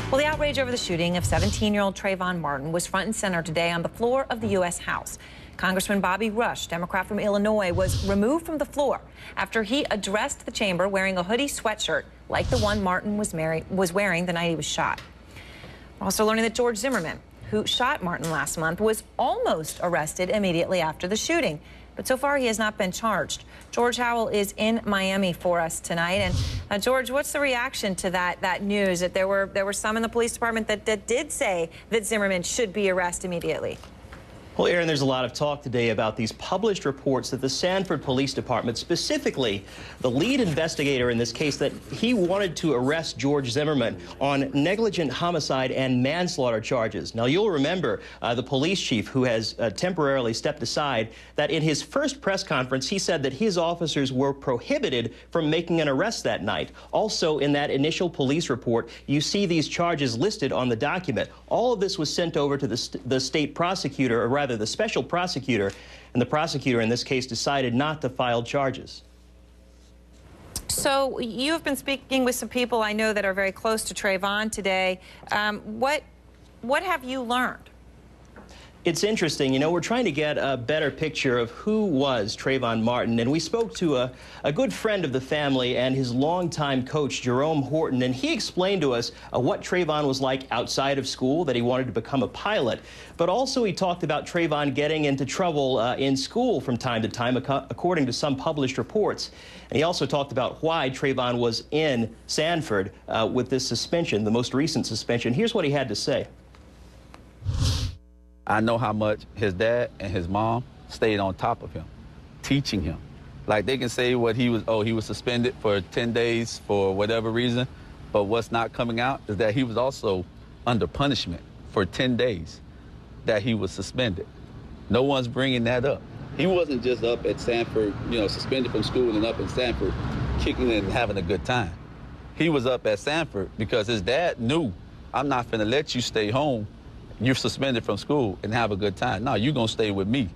Well, the outrage over the shooting of 17-year-old Trayvon Martin was front and center today on the floor of the U.S. House. Congressman Bobby Rush, Democrat from Illinois, was removed from the floor after he addressed the chamber wearing a hoodie sweatshirt like the one Martin was wearing the night he was shot. We're also learning that George Zimmerman, who shot Martin last month, was almost arrested immediately after the shooting. But so far, he has not been charged. George Howell is in Miami for us tonight. And George, what's the reaction to that news that there were some in the police department that did say that Zimmerman should be arrested immediately? Well, Aaron, there's a lot of talk today about these published reports that the Sanford Police Department, specifically the lead investigator in this case, that he wanted to arrest George Zimmerman on negligent homicide and manslaughter charges. Now, you'll remember the police chief, who has temporarily stepped aside, that in his first press conference, he said that his officers were prohibited from making an arrest that night. Also, in that initial police report, you see these charges listed on the document. All of this was sent over to the state prosecutor, or rather the special prosecutor, and the prosecutor in this case decided not to file charges. So you've been speaking with some people I know that are very close to Trayvon today. What have you learned? It's interesting. You know, we're trying to get a better picture of who was Trayvon Martin, and we spoke to a good friend of the family and his longtime coach, Jerome Horton, and he explained to us what Trayvon was like outside of school, that he wanted to become a pilot, but also he talked about Trayvon getting into trouble in school from time to time, according to some published reports. And he also talked about why Trayvon was in Sanford with this suspension, the most recent suspension. Here's what he had to say. I know how much his dad and his mom stayed on top of him, teaching him. Like, they can say what he was suspended for 10 days for whatever reason, but what's not coming out is that he was also under punishment for 10 days that he was suspended. No one's bringing that up. He wasn't just up at Sanford, you know, suspended from school and up at Sanford kicking and having a good time. He was up at Sanford because his dad knew, I'm not finna let you stay home. You're suspended from school and have a good time. No, you're going to stay with me.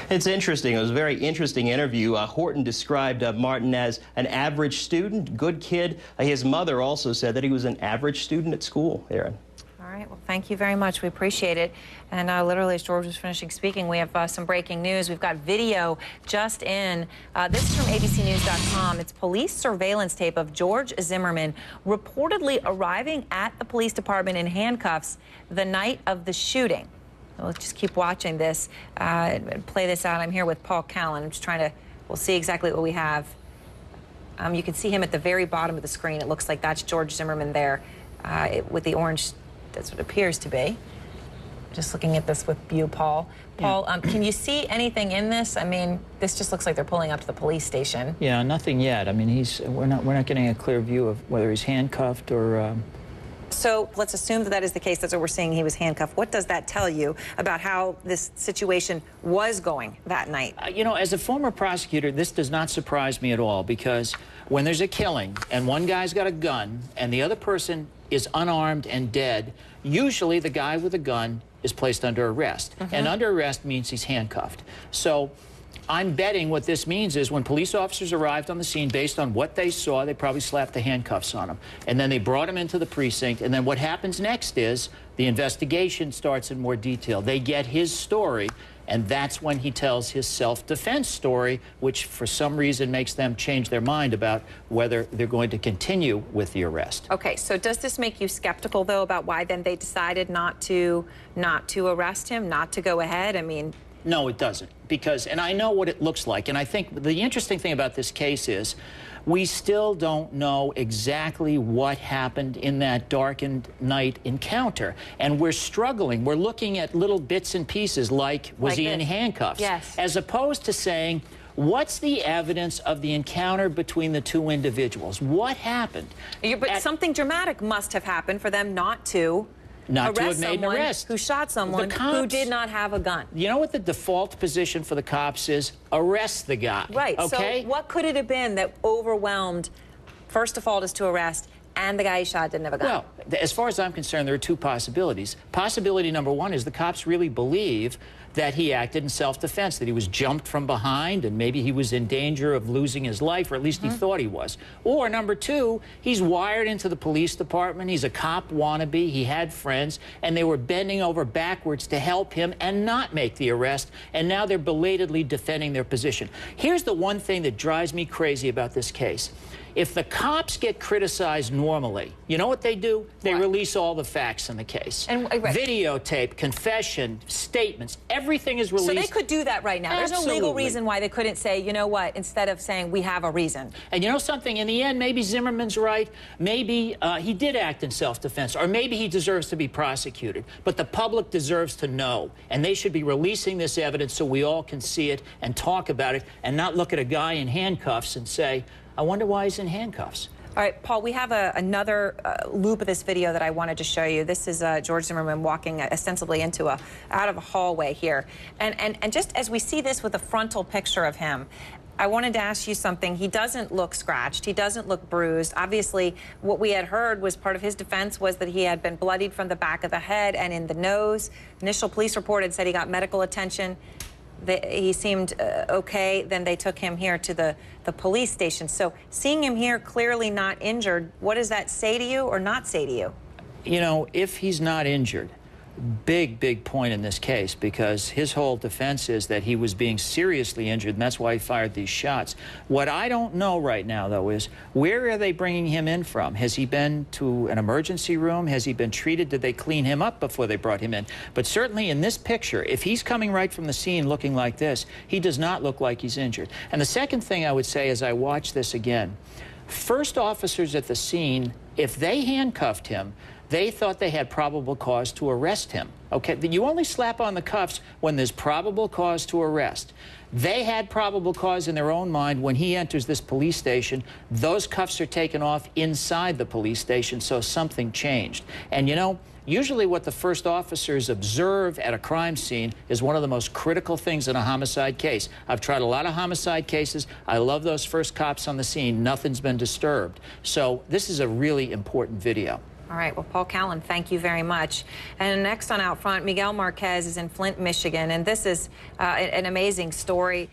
It's interesting. It was a very interesting interview. Horton described Martin as an average student, good kid. His mother also said that he was an average student at school, Aaron. All right. Well, thank you very much. We appreciate it. And literally, as George was finishing speaking, we have some breaking news. We've got video just in. This is from abcnews.com. It's police surveillance tape of George Zimmerman reportedly arriving at the police department in handcuffs the night of the shooting. So let's just keep watching this and play this out. I'm here with Paul Callan. I'm just trying to, we'll see exactly what we have. You can see him at the very bottom of the screen. It looks like that's George Zimmerman there with the orange. That's what it appears to be. Just looking at this with you, Paul. Paul, can you see anything in this? I mean, this just looks like they're pulling up to the police station. Yeah, nothing yet. I mean, we're not getting a clear view of whether he's handcuffed or. So let's assume that is the case. That's what we're seeing. He was handcuffed. What does that tell you about how this situation was going that night? You know, as a former prosecutor, this does not surprise me at all, because when there's a killing and one guy's got a gun and the other person is unarmed and dead, usually the guy with a gun is placed under arrest. And under arrest means he's handcuffed. So I'm betting what this means is when police officers arrived on the scene, based on what they saw, they probably slapped the handcuffs on him. And then they brought him into the precinct. And then what happens next is the investigation starts in more detail. They get his story, and that's when he tells his self-defense story, which for some reason makes them change their mind about whether they're going to continue with the arrest. Okay, so does this make you skeptical, though, about why then they decided not to arrest him, not to go ahead? I mean... No, it doesn't, because, and I know what it looks like, and I think the interesting thing about this case is we still don't know exactly what happened in that darkened night encounter, and we're struggling. We're looking at little bits and pieces like, was he in handcuffs? Yes. As opposed to saying, what's the evidence of the encounter between the two individuals? What happened? But something dramatic must have happened for them not to have made an arrest. Who shot someone who did not have a gun. You know what the default position for the cops is? Arrest the guy. Right. Okay? So what could it have been that overwhelmed, first default is to arrest, and the guy he shot didn't have a gun. Well, as far as I'm concerned, there are two possibilities. Possibility number one is the cops really believe that he acted in self-defense, that he was jumped from behind and maybe he was in danger of losing his life, or at least he thought he was. Or number two, he's wired into the police department, he's a cop wannabe, he had friends, and they were bending over backwards to help him and not make the arrest, and now they're belatedly defending their position. Here's the one thing that drives me crazy about this case. If the cops get criticized normally, you know what they do? They release all the facts in the case. And videotape, confession, statements, everything is released. So they could do that right now. Absolutely. There's no legal reason why they couldn't say, you know what, instead of saying we have a reason. And you know something? In the end, maybe Zimmerman's right. Maybe he did act in self-defense, or maybe he deserves to be prosecuted. But the public deserves to know, and they should be releasing this evidence so we all can see it and talk about it, and not look at a guy in handcuffs and say, I wonder why he's in handcuffs. All right, Paul, we have another loop of this video that I wanted to show you. This is George Zimmerman walking ostensibly out of a hallway here. And just as we see this with a frontal picture of him, I wanted to ask you something. He doesn't look scratched. He doesn't look bruised. Obviously, what we had heard was part of his defense was that he had been bloodied from the back of the head and in the nose. Initial police report had said he got medical attention. He seemed okay. Then they took him here to the police station. So seeing him here clearly not injured, what does that say to you or not say to you? You know, if he's not injured, big point in this case, because his whole defense is that he was being seriously injured, and that's why he fired these shots. What I don't know right now, though, is where are they bringing him in from? Has he been to an emergency room? Has he been treated? Did they clean him up before they brought him in? But certainly in this picture, if he's coming right from the scene looking like this, he does not look like he's injured. And the second thing I would say as I watch this again, first officers at the scene, if they handcuffed him, they thought they had probable cause to arrest him. Okay, you only slap on the cuffs when there's probable cause to arrest. They had probable cause in their own mind when he enters this police station. Those cuffs are taken off inside the police station, so something changed. And you know, usually what the first officers observe at a crime scene is one of the most critical things in a homicide case. I've tried a lot of homicide cases. I love those first cops on the scene. Nothing's been disturbed. So this is a really important video. All right, well, Paul Callan, thank you very much. And next on Out Front, Miguel Marquez is in Flint, Michigan, and this is an amazing story.